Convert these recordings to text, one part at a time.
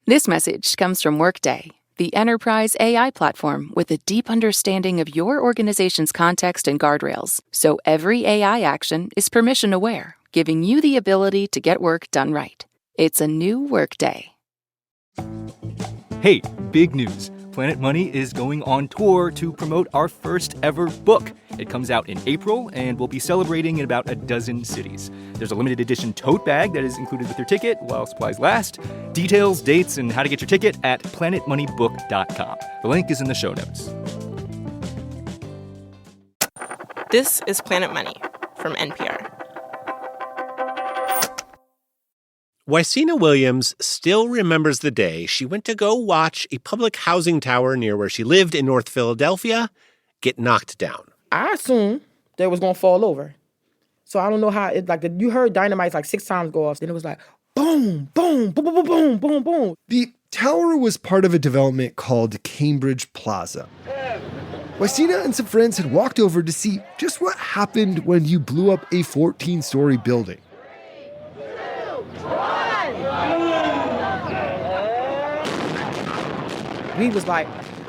This message comes from Workday, the enterprise AI platform with a deep understanding of your organization's context and guardrails, so every AI action is permission-aware, giving you the ability to get work done right. It's a new Workday. Hey, big news. Planet Money is going on tour to promote our first ever book. It comes out in April, and we'll be celebrating in about a dozen cities. There's a limited edition tote bag that is included with your ticket while supplies last. Details, dates, and how to get your ticket at planetmoneybook.com. The link is in the show notes. This is Planet Money from NPR. Wysina Williams still remembers the day she went to go watch a public housing tower near where she lived in North Philadelphia get knocked down. I assumed that it was going to fall over. So I don't know how it, like, you heard dynamite like 6 times go off. Then it was like, boom, boom, boom, boom, boom, boom, boom. The tower was part of a development called Cambridge Plaza. Wysina and some friends had walked over to see just what happened when you blew up a 14-story building. We was like,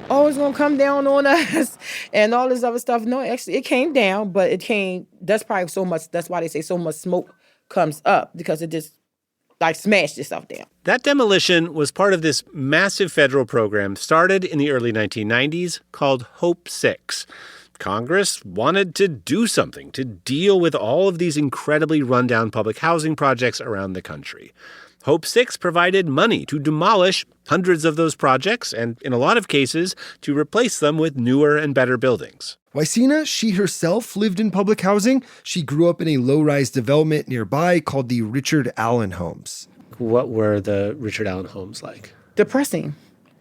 oh, it's gonna come down on us and all this other stuff. No, actually, it came down, but it came, that's probably so much, that's why they say so much smoke comes up, because it just like smashed itself down. That demolition was part of this massive federal program started in the early 1990s called Hope 6. Congress wanted to do something to deal with all of these incredibly rundown public housing projects around the country. Hope 6 provided money to demolish hundreds of those projects and, in a lot of cases, to replace them with newer and better buildings. Wysina, she herself lived in public housing. She grew up in a low-rise development nearby called the Richard Allen Homes. What were the Richard Allen homes like? Depressing.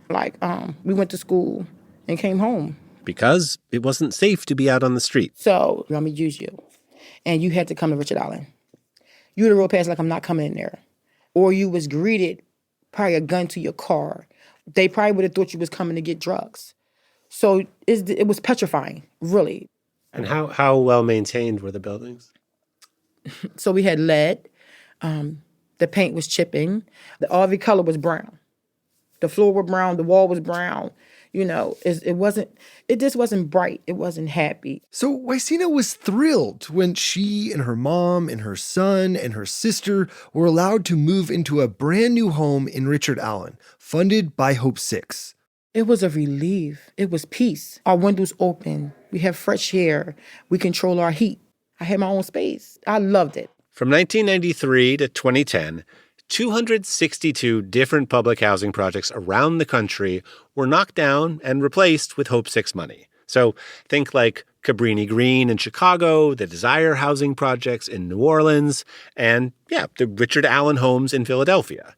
Like, we went to school and came home. Because it wasn't safe to be out on the street. So, let me use you. And you had to come to Richard Allen. You would have rolled past like, I'm not coming in there. Or you was greeted, probably a gun to your car. They probably would have thought you was coming to get drugs. So it was petrifying, really. And how well maintained were the buildings? So we had lead. The paint was chipping. The RV color was brown. The floor was brown. The wall was brown. You know, it just wasn't bright. It wasn't happy. So Wysina was thrilled when she and her mom and her son and her sister were allowed to move into a brand new home in Richard Allen, funded by Hope 6. It was a relief. It was peace. Our windows open. We have fresh air. We control our heat. I had my own space. I loved it. From 1993 to 2010, 262 different public housing projects around the country were knocked down and replaced with Hope 6 money. So think like Cabrini Green in Chicago, the Desire housing projects in New Orleans, and, the Richard Allen homes in Philadelphia.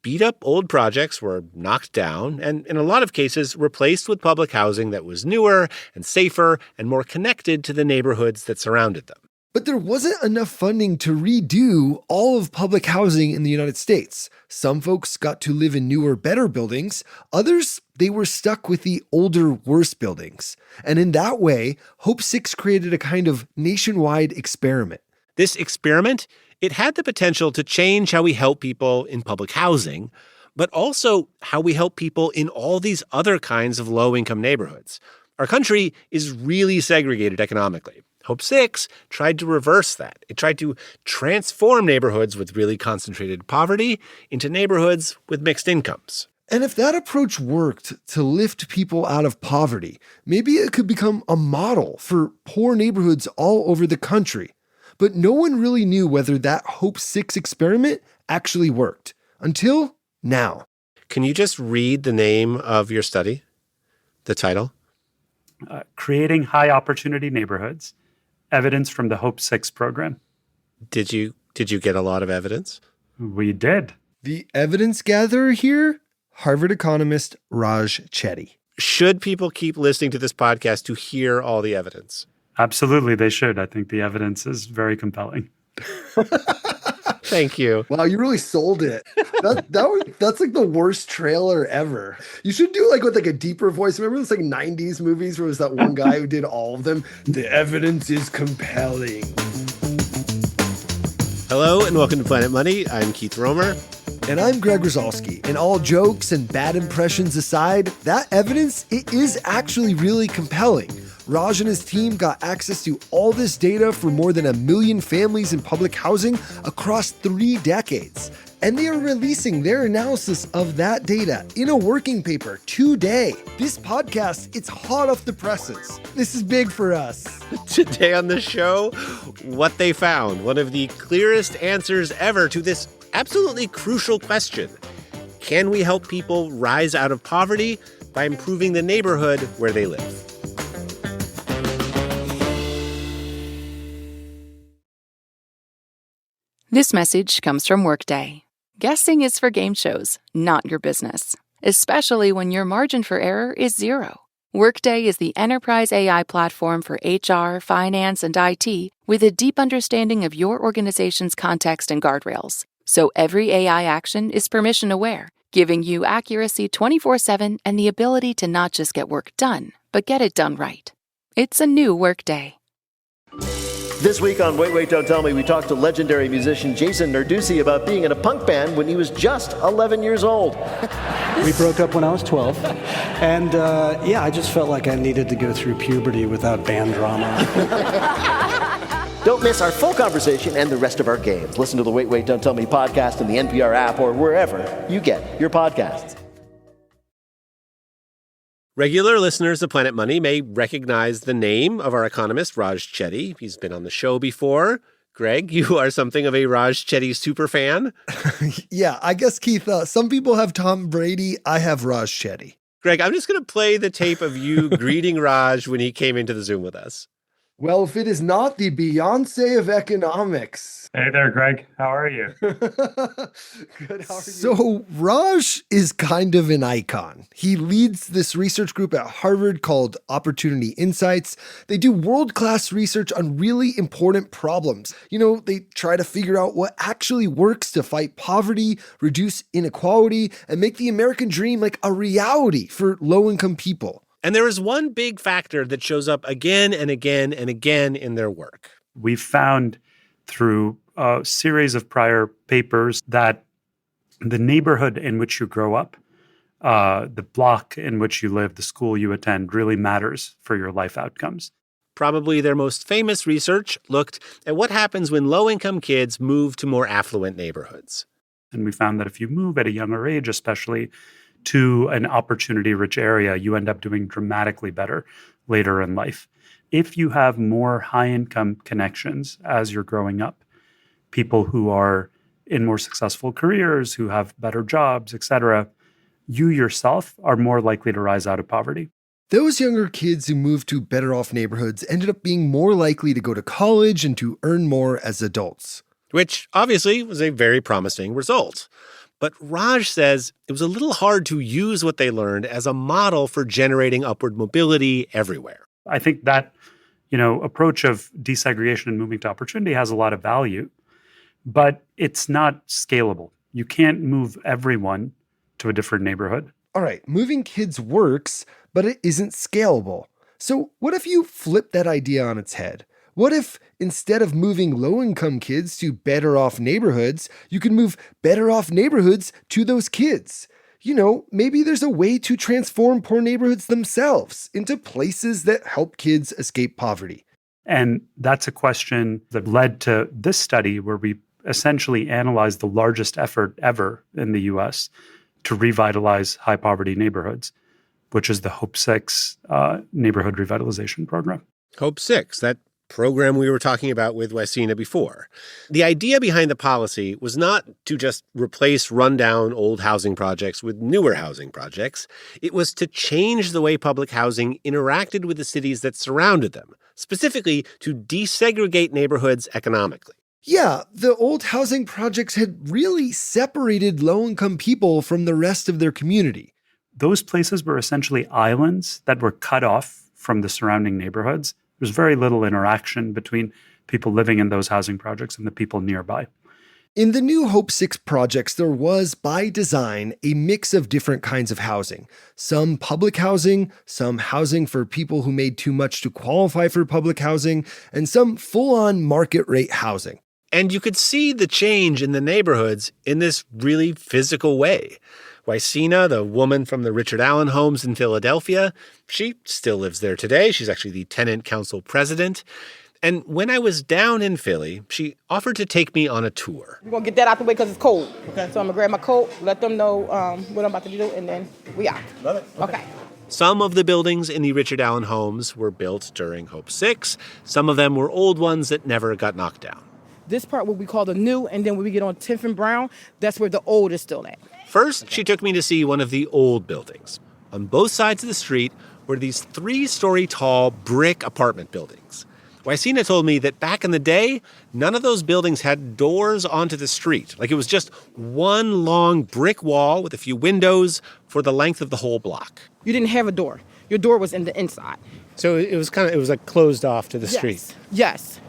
Beat-up old projects were knocked down and, in a lot of cases, replaced with public housing that was newer and safer and more connected to the neighborhoods that surrounded them. But there wasn't enough funding to redo all of public housing in the United States. Some folks got to live in newer, better buildings. Others, they were stuck with the older, worse buildings. And in that way, Hope 6 created a kind of nationwide experiment. This experiment, it had the potential to change how we help people in public housing, but also how we help people in all these other kinds of low-income neighborhoods. Our country is really segregated economically. Hope 6 tried to reverse that. It tried to transform neighborhoods with really concentrated poverty into neighborhoods with mixed incomes. And if that approach worked to lift people out of poverty, maybe it could become a model for poor neighborhoods all over the country. But no one really knew whether that Hope 6 experiment actually worked until now. Can you just read the name of your study? The title? Creating High Opportunity Neighborhoods. Evidence from the Hope 6 program. Did you get a lot of evidence? We did. The evidence gatherer here, Harvard economist Raj Chetty. Should people keep listening to this podcast to hear all the evidence? Absolutely, they should. I think the evidence is very compelling. Thank you. Wow, you really sold it. That's like the worst trailer ever. You should do like with like a deeper voice. Remember those like 90s movies where it was that one guy who did all of them? The evidence is compelling. Hello and welcome to Planet Money. I'm Keith Romer. And I'm Greg Rosalsky. And all jokes and bad impressions aside, that evidence, it is actually really compelling. Raj and his team got access to all this data for more than 1 million families in public housing across 3 decades. And they are releasing their analysis of that data in a working paper today. This podcast, it's hot off the presses. This is big for us. Today on the show, what they found. One of the clearest answers ever to this absolutely crucial question. Can we help people rise out of poverty by improving the neighborhood where they live? This message comes from Workday. Guessing is for game shows, not your business, especially when your margin for error is 0. Workday is the enterprise AI platform for HR, finance, and IT with a deep understanding of your organization's context and guardrails. So every AI action is permission-aware, giving you accuracy 24/7 and the ability to not just get work done, but get it done right. It's a new Workday. This week on Wait, Wait, Don't Tell Me, we talked to legendary musician Jason Narducy about being in a punk band when he was just 11 years old. We broke up when I was 12, and I just felt like I needed to go through puberty without band drama. Don't miss our full conversation and the rest of our games. Listen to the Wait, Wait, Don't Tell Me podcast in the NPR app or wherever you get your podcasts. Regular listeners of Planet Money may recognize the name of our economist, Raj Chetty. He's been on the show before. Greg, you are something of a Raj Chetty superfan. Yeah, I guess, Keith, some people have Tom Brady. I have Raj Chetty. Greg, I'm just going to play the tape of you greeting Raj when he came into the Zoom with us. Well, if it is not the Beyonce of economics. Hey there, Greg. How are you? Good, how are you? So Raj is kind of an icon. He leads this research group at Harvard called Opportunity Insights. They do world-class research on really important problems. You know, they try to figure out what actually works to fight poverty, reduce inequality, and make the American dream like a reality for low-income people. And there is one big factor that shows up again and again and again in their work. We found through a series of prior papers that the neighborhood in which you grow up, the block in which you live, the school you attend really matters for your life outcomes. Probably their most famous research looked at what happens when low-income kids move to more affluent neighborhoods. And we found that if you move at a younger age, especially to an opportunity-rich area, you end up doing dramatically better later in life. If you have more high-income connections as you're growing up, people who are in more successful careers, who have better jobs, etc., you yourself are more likely to rise out of poverty. Those younger kids who moved to better off neighborhoods ended up being more likely to go to college and to earn more as adults. Which obviously was a very promising result. But Raj says it was a little hard to use what they learned as a model for generating upward mobility everywhere. I think that, approach of desegregation and moving to opportunity has a lot of value, but it's not scalable. You can't move everyone to a different neighborhood. All right, moving kids works, but it isn't scalable. So what if you flip that idea on its head? What if instead of moving low-income kids to better off neighborhoods, you could move better off neighborhoods to those kids? Maybe there's a way to transform poor neighborhoods themselves into places that help kids escape poverty. And that's a question that led to this study where we essentially analyzed the largest effort ever in the U.S. to revitalize high-poverty neighborhoods, which is the Hope 6 neighborhood revitalization program. Hope 6, that program we were talking about with Wesina before. The idea behind the policy was not to just replace rundown old housing projects with newer housing projects. It was to change the way public housing interacted with the cities that surrounded them, specifically to desegregate neighborhoods economically. Yeah, the old housing projects had really separated low-income people from the rest of their community. Those places were essentially islands that were cut off from the surrounding neighborhoods. There's very little interaction between people living in those housing projects and the people nearby. In the new Hope 6 projects, there was, by design, a mix of different kinds of housing. Some public housing, some housing for people who made too much to qualify for public housing, and some full-on market rate housing. And you could see the change in the neighborhoods in this really physical way. Wysina, the woman from the Richard Allen homes in Philadelphia, she still lives there today. She's actually the tenant council president. And when I was down in Philly, she offered to take me on a tour. We're going to get that out the way because it's cold. Okay. So I'm going to grab my coat, let them know what I'm about to do, and then we out. Love it. Okay. Some of the buildings in the Richard Allen homes were built during Hope 6. Some of them were old ones that never got knocked down. This part what we call the new, and then when we get on 10th and Brown, that's where the old is still at. First, she took me to see one of the old buildings. On both sides of the street were these 3-story tall brick apartment buildings. Wysina told me that back in the day, none of those buildings had doors onto the street. Like it was just one long brick wall with a few windows for the length of the whole block. You didn't have a door. Your door was in the inside. So it was like closed off to the street. Yes.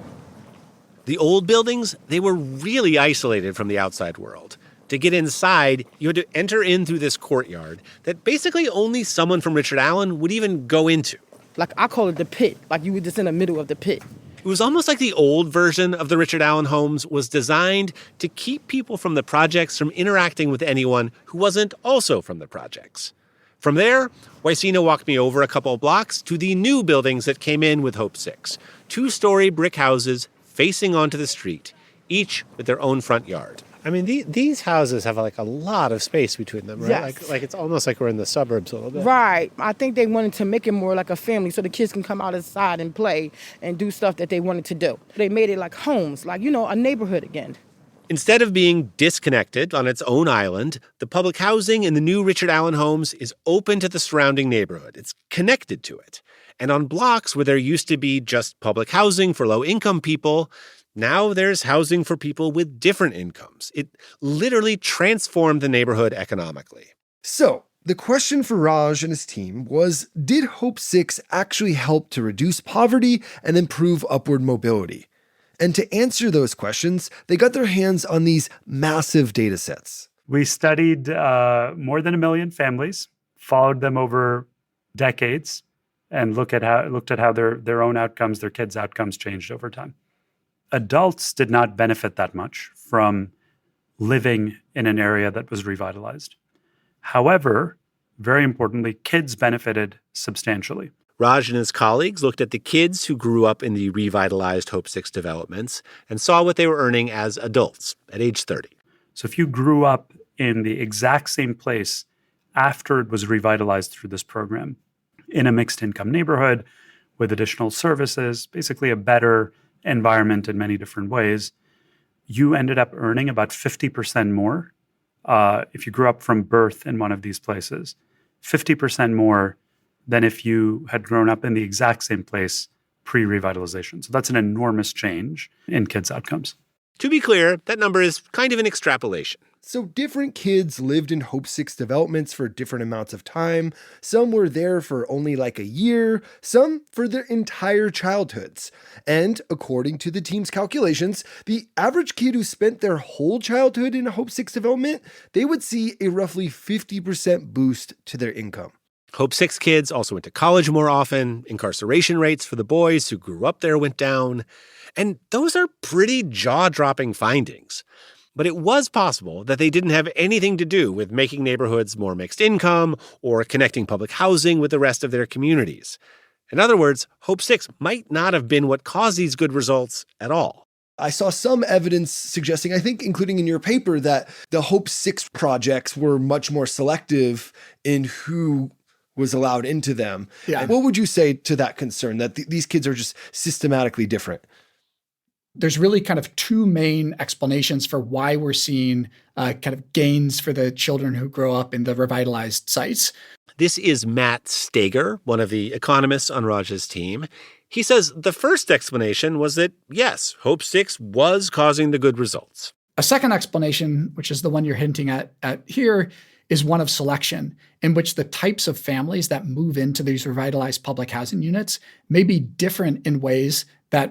The old buildings, they were really isolated from the outside world. To get inside, you had to enter in through this courtyard that basically only someone from Richard Allen would even go into. Like I call it the pit, like you were just in the middle of the pit. It was almost like the old version of the Richard Allen homes was designed to keep people from the projects from interacting with anyone who wasn't also from the projects. From there, Wysina walked me over a couple of blocks to the new buildings that came in with Hope 6. 2-story brick houses facing onto the street, each with their own front yard. I mean, these houses have like a lot of space between them, right? Yes. Like it's almost like we're in the suburbs a little bit. Right. I think they wanted to make it more like a family so the kids can come out inside and play and do stuff that they wanted to do. They made it like homes, like, a neighborhood again. Instead of being disconnected on its own island, the public housing in the new Richard Allen homes is open to the surrounding neighborhood. It's connected to it. And on blocks where there used to be just public housing for low-income people, now there's housing for people with different incomes. It literally transformed the neighborhood economically. So, the question for Raj and his team was, did Hope 6 actually help to reduce poverty and improve upward mobility? And to answer those questions, they got their hands on these massive data sets. We studied more than 1 million families, followed them over decades, and looked at how their own outcomes, their kids' outcomes changed over time. Adults did not benefit that much from living in an area that was revitalized. However, very importantly, kids benefited substantially. Raj and his colleagues looked at the kids who grew up in the revitalized Hope 6 developments and saw what they were earning as adults at age 30. So if you grew up in the exact same place after it was revitalized through this program, in a mixed income neighborhood with additional services, basically a better environment in many different ways, you ended up earning about 50% more if you grew up from birth in one of these places, 50% more than if you had grown up in the exact same place pre-revitalization. So that's an enormous change in kids' outcomes. To be clear, that number is kind of an extrapolation. So different kids lived in Hope 6 developments for different amounts of time. Some were there for only like a year, some for their entire childhoods. And according to the team's calculations, the average kid who spent their whole childhood in a Hope 6 development, they would see a roughly 50% boost to their income. Hope 6 kids also went to college more often. Incarceration rates for the boys who grew up there went down. And those are pretty jaw-dropping findings. But it was possible that they didn't have anything to do with making neighborhoods more mixed income or connecting public housing with the rest of their communities. In other words, Hope 6 might not have been what caused these good results at all. I saw some evidence suggesting, I think including in your paper, that the Hope 6 projects were much more selective in who was allowed into them. Yeah. What would you say to that concern, that these kids are just systematically different? There's really kind of 2 main explanations for why we're seeing kind of gains for the children who grow up in the revitalized sites. This is Matt Stager, one of the economists on Raj's team. He says the first explanation was that, yes, Hope 6 was causing the good results. A second explanation, which is the one you're hinting at here, is one of selection, in which the types of families that move into these revitalized public housing units may be different in ways that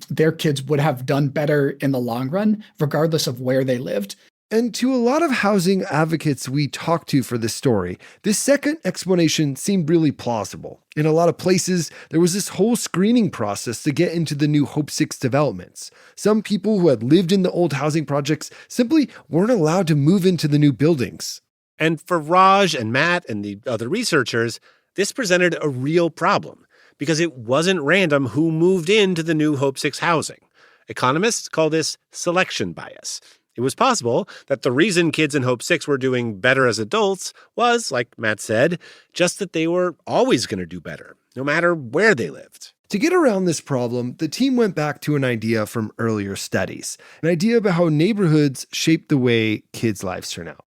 their kids would have done better in the long run, regardless of where they lived. And to a lot of housing advocates we talked to for this story, this second explanation seemed really plausible. In a lot of places, there was this whole screening process to get into the new Hope 6 developments. Some people who had lived in the old housing projects simply weren't allowed to move into the new buildings. And for Raj and Matt and the other researchers, this presented a real problem because it wasn't random who moved into the new Hope 6 housing. Economists call this selection bias. It was possible that the reason kids in Hope 6 were doing better as adults was, like Matt said, just that they were always going to do better, no matter where they lived. To get around this problem, the team went back to an idea from earlier studies, an idea about how neighborhoods shape the way kids' lives turn out.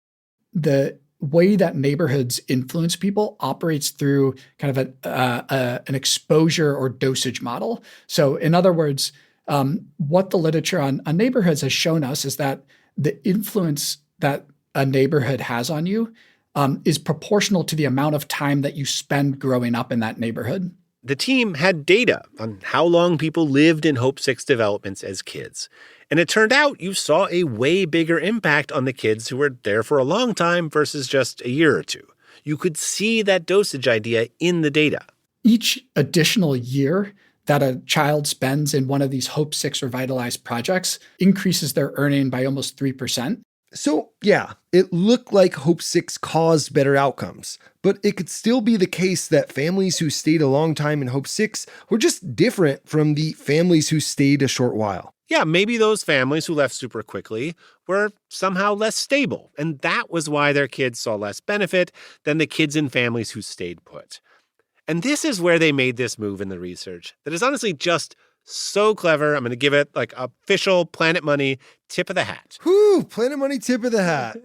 The way that neighborhoods influence people operates through kind of an exposure or dosage model. So in other words, what the literature on neighborhoods has shown us is that the influence that a neighborhood has on you is proportional to the amount of time that you spend growing up in that neighborhood. The team had data on how long people lived in Hope 6 developments as kids. And it turned out you saw a way bigger impact on the kids who were there for a long time versus just a year or two. You could see that dosage idea in the data. Each additional year that a child spends in one of these Hope 6 revitalized projects increases their earning by almost 3%. So, yeah, it looked like Hope 6 caused better outcomes, but it could still be the case that families who stayed a long time in Hope 6 were just different from the families who stayed a short while. Yeah, maybe those families who left super quickly were somehow less stable, and that was why their kids saw less benefit than the kids in families who stayed put. And this is where they made this move in the research that is honestly just so clever. I'm going to give it like official Planet Money tip of the hat. Whew, Planet Money tip of the hat.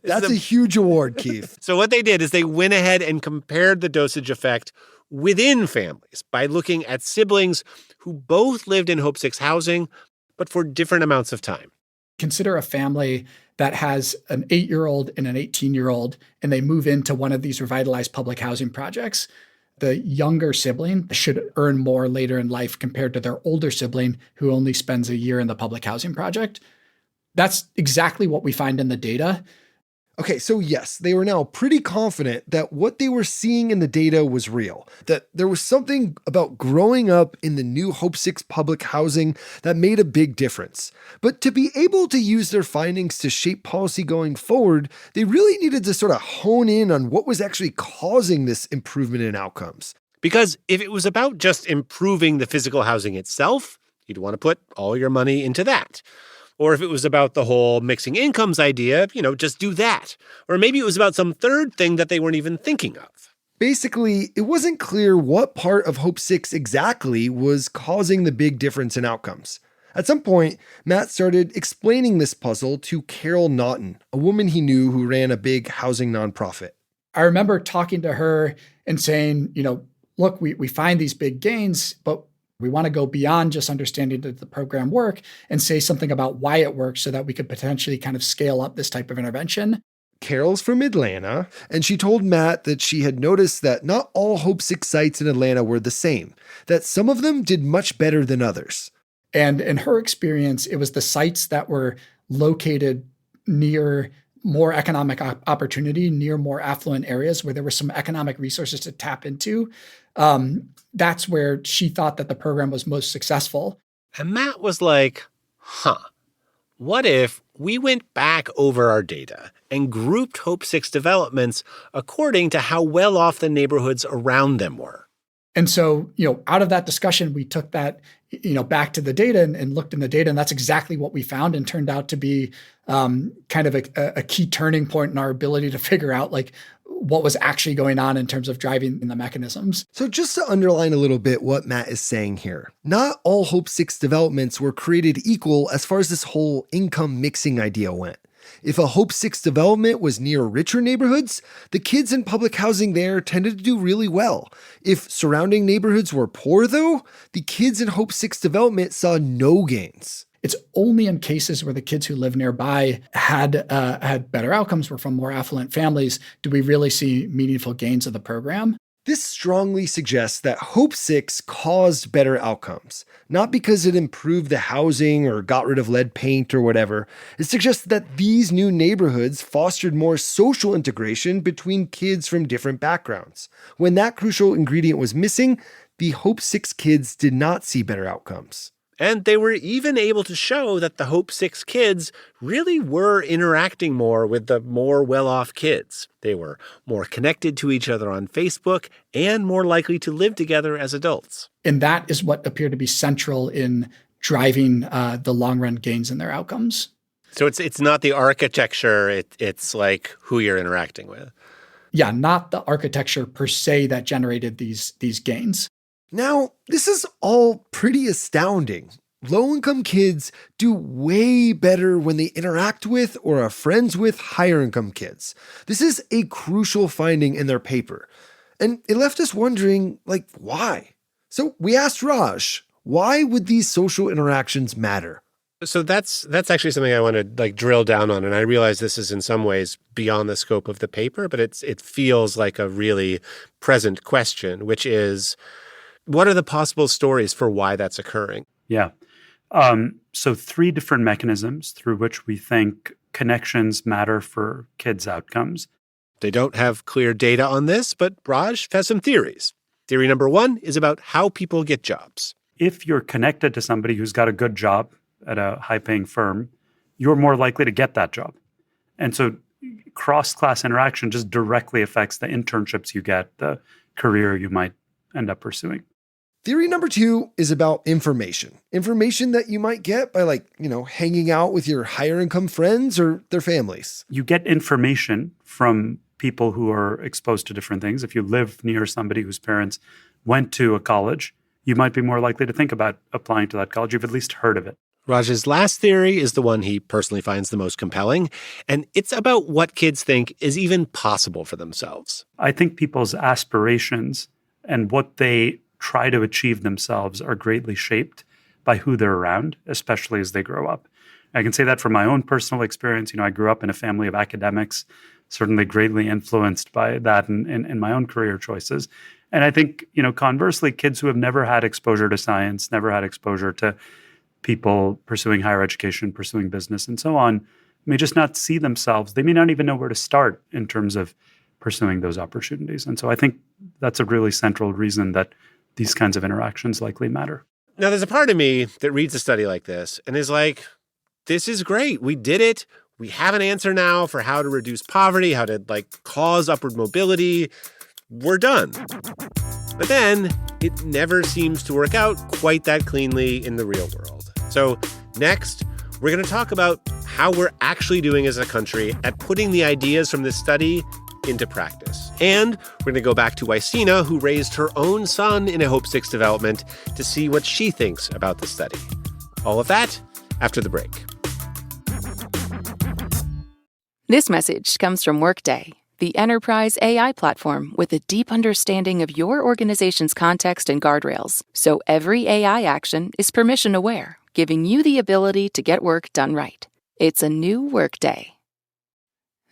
That's a huge award, Keith. So what they did is they went ahead and compared the dosage effect within families by looking at siblings who both lived in Hope 6 housing, but for different amounts of time. Consider a family that has an 8-year-old and an 18-year-old, and they move into one of these revitalized public housing projects. The younger sibling should earn more later in life compared to their older sibling who only spends a year in the public housing project. That's exactly what we find in the data. Okay, so yes, they were now pretty confident that what they were seeing in the data was real, that there was something about growing up in the new Hope 6 public housing that made a big difference. But to be able to use their findings to shape policy going forward, they really needed to sort of hone in on what was actually causing this improvement in outcomes. Because if it was about just improving the physical housing itself, you'd want to put all your money into that. Or if it was about the whole mixing incomes idea, just do that. Or maybe it was about some third thing that they weren't even thinking of. Basically, it wasn't clear what part of Hope 6 exactly was causing the big difference in outcomes. At some point, Matt started explaining this puzzle to Carol Naughton, a woman he knew who ran a big housing nonprofit. I remember talking to her and saying, look, we find these big gains, but we want to go beyond just understanding that the program work and say something about why it works so that we could potentially kind of scale up this type of intervention. Carol's from Atlanta, and she told Matt that she had noticed that not all Hope 6 sites in Atlanta were the same, that some of them did much better than others. And in her experience, it was the sites that were located near more economic opportunity, near more affluent areas where there were some economic resources to tap into. That's where she thought that the program was most successful. And Matt was like, what if we went back over our data and grouped Hope 6 developments according to how well off the neighborhoods around them were? And so, out of that discussion, we took that, back to the data and looked in the data, and that's exactly what we found and turned out to be kind of a key turning point in our ability to figure out what was actually going on in terms of driving the mechanisms. So just to underline a little bit what Matt is saying here, not all Hope 6 developments were created equal as far as this whole income mixing idea went. If a Hope 6 development was near richer neighborhoods, the kids in public housing there tended to do really well. If surrounding neighborhoods were poor, though, the kids in Hope 6 development saw no gains. It's only in cases where the kids who live nearby had better outcomes, were from more affluent families, do we really see meaningful gains of the program. This strongly suggests that Hope 6 caused better outcomes, not because it improved the housing or got rid of lead paint or whatever. It suggests that these new neighborhoods fostered more social integration between kids from different backgrounds. When that crucial ingredient was missing, the Hope 6 kids did not see better outcomes. And they were even able to show that the Hope 6 kids really were interacting more with the more well-off kids. They were more connected to each other on Facebook and more likely to live together as adults. And that is what appeared to be central in driving the long-run gains in their outcomes. So it's not the architecture, it's like who you're interacting with. Yeah, not the architecture per se that generated these gains. Now, this is all pretty astounding. Low-income kids do way better when they interact with or are friends with higher-income kids. This is a crucial finding in their paper. And it left us wondering, why? So we asked Raj, why would these social interactions matter? So that's actually something I want to drill down on. And I realize this is in some ways beyond the scope of the paper, but it feels like a really present question, which is, what are the possible stories for why that's occurring? Yeah. So 3 different mechanisms through which we think connections matter for kids' outcomes. They don't have clear data on this, but Raj has some theories. Theory number 1 is about how people get jobs. If you're connected to somebody who's got a good job at a high-paying firm, you're more likely to get that job. And so cross-class interaction just directly affects the internships you get, the career you might end up pursuing. Theory number 2 is about information. Information that you might get by hanging out with your higher income friends or their families. You get information from people who are exposed to different things. If you live near somebody whose parents went to a college, you might be more likely to think about applying to that college. You've at least heard of it. Raj's last theory is the one he personally finds the most compelling, and it's about what kids think is even possible for themselves. I think people's aspirations and what they try to achieve themselves are greatly shaped by who they're around, especially as they grow up. I can say that from my own personal experience. I grew up in a family of academics, certainly greatly influenced by that in my own career choices. And I think, conversely, kids who have never had exposure to science, never had exposure to people pursuing higher education, pursuing business, and so on, may just not see themselves. They may not even know where to start in terms of pursuing those opportunities. And so I think that's a really central reason that these kinds of interactions likely matter. Now, there's a part of me that reads a study like this and is like, this is great. We did it. We have an answer now for how to reduce poverty, how to cause upward mobility. We're done. But then it never seems to work out quite that cleanly in the real world. So next, we're going to talk about how we're actually doing as a country at putting the ideas from this study into practice. And we're going to go back to Ysena, who raised her own son in a Hope 6 development, to see what she thinks about the study. All of that after the break. This message comes from Workday, the enterprise AI platform with a deep understanding of your organization's context and guardrails, so every AI action is permission-aware, giving you the ability to get work done right. It's a new Workday.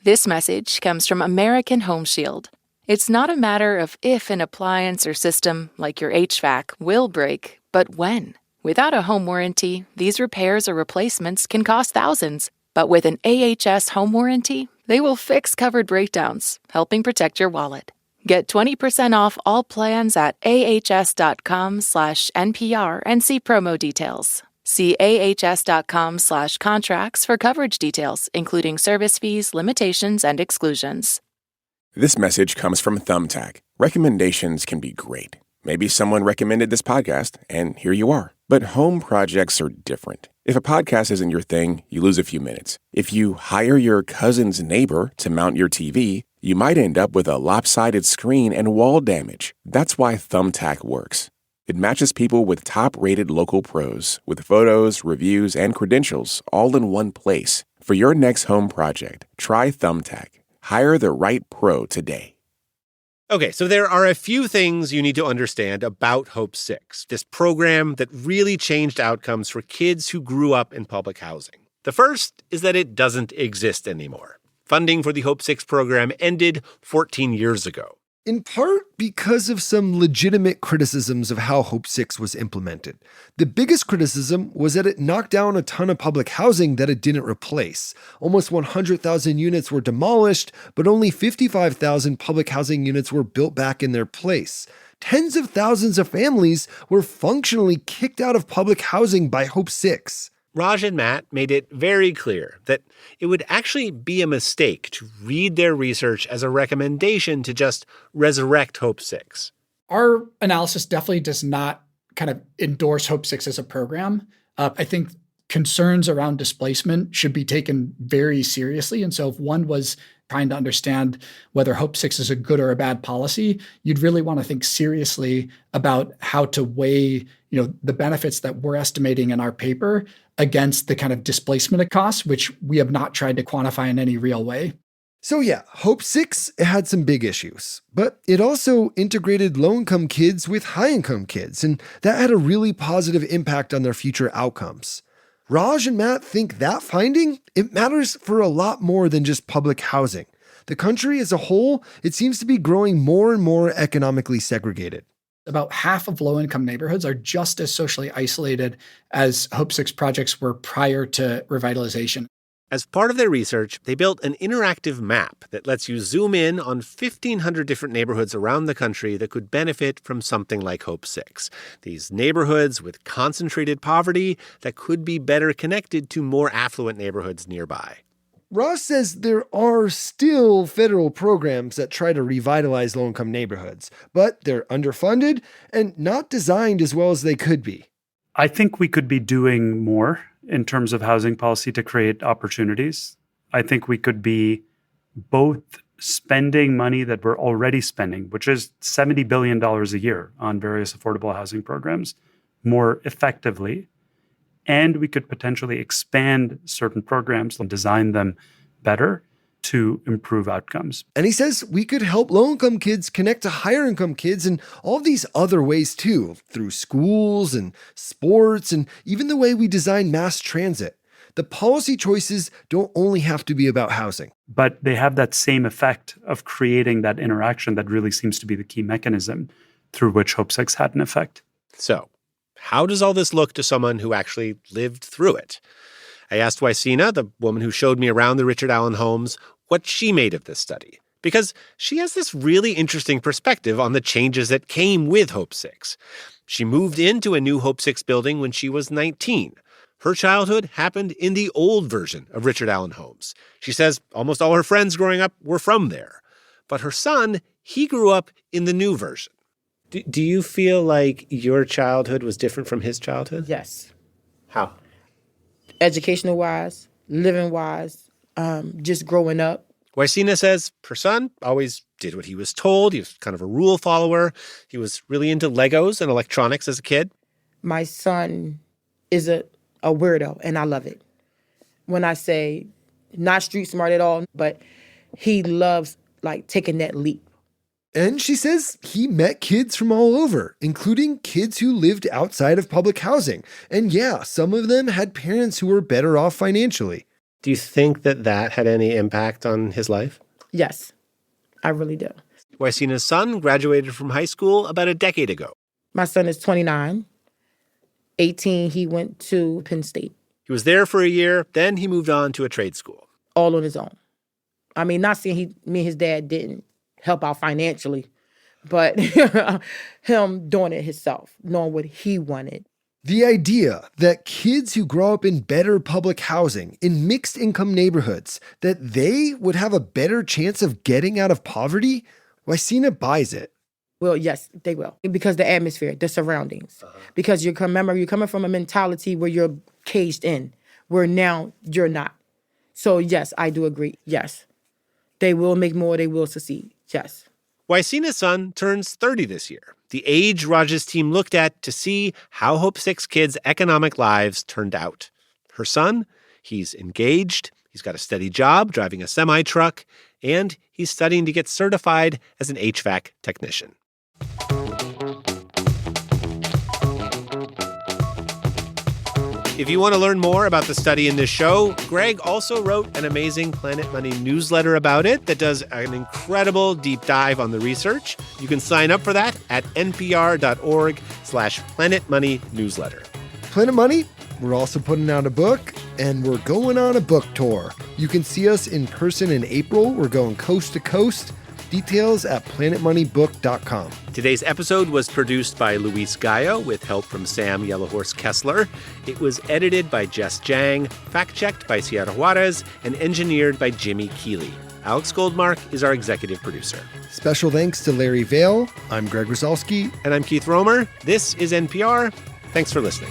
This message comes from American Home Shield. It's not a matter of if an appliance or system, like your HVAC, will break, but when. Without a home warranty, these repairs or replacements can cost thousands. But with an AHS home warranty, they will fix covered breakdowns, helping protect your wallet. Get 20% off all plans at ahs.com/NPR and see promo details. See ahs.com/contracts for coverage details, including service fees, limitations, and exclusions. This message comes from Thumbtack. Recommendations can be great. Maybe someone recommended this podcast, and here you are. But home projects are different. If a podcast isn't your thing, you lose a few minutes. If you hire your cousin's neighbor to mount your TV, you might end up with a lopsided screen and wall damage. That's why Thumbtack works. It matches people with top-rated local pros with photos, reviews, and credentials all in one place. For your next home project, try Thumbtack. Hire the right pro today. Okay, so there are a few things you need to understand about Hope 6, this program that really changed outcomes for kids who grew up in public housing. The first is that it doesn't exist anymore. Funding for the Hope 6 program ended 14 years ago. in part because of some legitimate criticisms of how Hope 6 was implemented. The biggest criticism was that it knocked down a ton of public housing that it didn't replace. Almost 100,000 units were demolished, but only 55,000 public housing units were built back in their place. Tens of thousands of families were functionally kicked out of public housing by Hope 6. Raj and Matt made it very clear that it would actually be a mistake to read their research as a recommendation to just resurrect Hope 6. Our analysis definitely does not kind of endorse Hope 6 as a program. I think concerns around displacement should be taken very seriously. And so if one was trying to understand whether Hope 6 is a good or a bad policy, you'd really want to think seriously about how to weigh, the benefits that we're estimating in our paper against the kind of displacement costs, which we have not tried to quantify in any real way. So yeah, Hope 6 had some big issues, but it also integrated low-income kids with high-income kids, and that had a really positive impact on their future outcomes. Raj and Matt think that finding, it matters for a lot more than just public housing. The country as a whole, it seems to be growing more and more economically segregated. About half of low-income neighborhoods are just as socially isolated as Hope 6 projects were prior to revitalization. As part of their research, they built an interactive map that lets you zoom in on 1,500 different neighborhoods around the country that could benefit from something like Hope 6. These neighborhoods with concentrated poverty that could be better connected to more affluent neighborhoods nearby. Ross says there are still federal programs that try to revitalize low-income neighborhoods, but they're underfunded and not designed as well as they could be. I think we could be doing more in terms of housing policy to create opportunities. I think we could be both spending money that we're already spending, which is $70 billion a year on various affordable housing programs, more effectively. And we could potentially expand certain programs and design them better to improve outcomes. And he says we could help low-income kids connect to higher-income kids in all these other ways too, through schools and sports and even the way we design mass transit. The policy choices don't only have to be about housing. But they have that same effect of creating that interaction that really seems to be the key mechanism through which Hope 6 had an effect. So, how does all this look to someone who actually lived through it? I asked Wysina, the woman who showed me around the Richard Allen homes, what she made of this study. Because she has this really interesting perspective on the changes that came with Hope 6. She moved into a new Hope 6 building when she was 19. Her childhood happened in the old version of Richard Allen homes. She says almost all her friends growing up were from there. But her son, he grew up in the new version. Do you feel like your childhood was different from his childhood? Yes. How? Educational-wise, living-wise, just growing up. Wysina says her son always did what he was told. He was kind of a rule follower. He was really into Legos and electronics as a kid. My son is a weirdo, and I love it. When I say not street smart at all, but he loves, taking that leap. And she says he met kids from all over, including kids who lived outside of public housing. And yeah, some of them had parents who were better off financially. Do you think that had any impact on his life? Yes, I really do. Wysina's son graduated from high school about a decade ago. My son is 29. 18, he went to Penn State. He was there for a year, then he moved on to a trade school. All on his own. I mean, not saying me and his dad didn't help out financially, but him doing it himself, knowing what he wanted. The idea that kids who grow up in better public housing, in mixed income neighborhoods, that they would have a better chance of getting out of poverty, Wysina buys it. Well, yes, they will. Because the atmosphere, the surroundings. Because you're coming from a mentality where you're caged in, where now you're not. So yes, I do agree. Yes. They will make more, they will succeed. Yes. Wysina's son turns 30 this year, the age Raj's team looked at to see how Hope 6 kids' economic lives turned out. Her son, he's engaged, he's got a steady job driving a semi-truck, and he's studying to get certified as an HVAC technician. If you want to learn more about the study in this show, Greg also wrote an amazing Planet Money newsletter about it that does an incredible deep dive on the research. You can sign up for that at npr.org/Planet Money newsletter. Planet Money, we're also putting out a book, and we're going on a book tour. You can see us in person in April. We're going coast to coast. Details at planetmoneybook.com. Today's episode was produced by Luis Gallo with help from Sam Yellowhorse Kessler. It was edited by Jess Jang, fact-checked by Sierra Juarez, and engineered by Jimmy Keeley. Alex Goldmark is our executive producer. Special thanks to Larry Vale. I'm Greg Rosalsky. And I'm Keith Romer. This is NPR. Thanks for listening.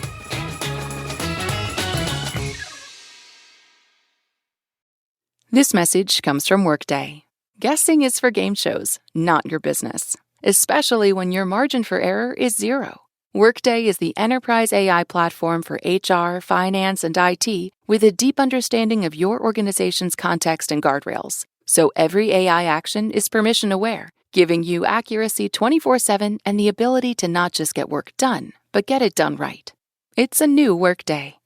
This message comes from Workday. Guessing is for game shows, not your business, especially when your margin for error is zero. Workday is the enterprise AI platform for HR, finance, and IT with a deep understanding of your organization's context and guardrails. So every AI action is permission-aware, giving you accuracy 24/7 and the ability to not just get work done, but get it done right. It's a new Workday.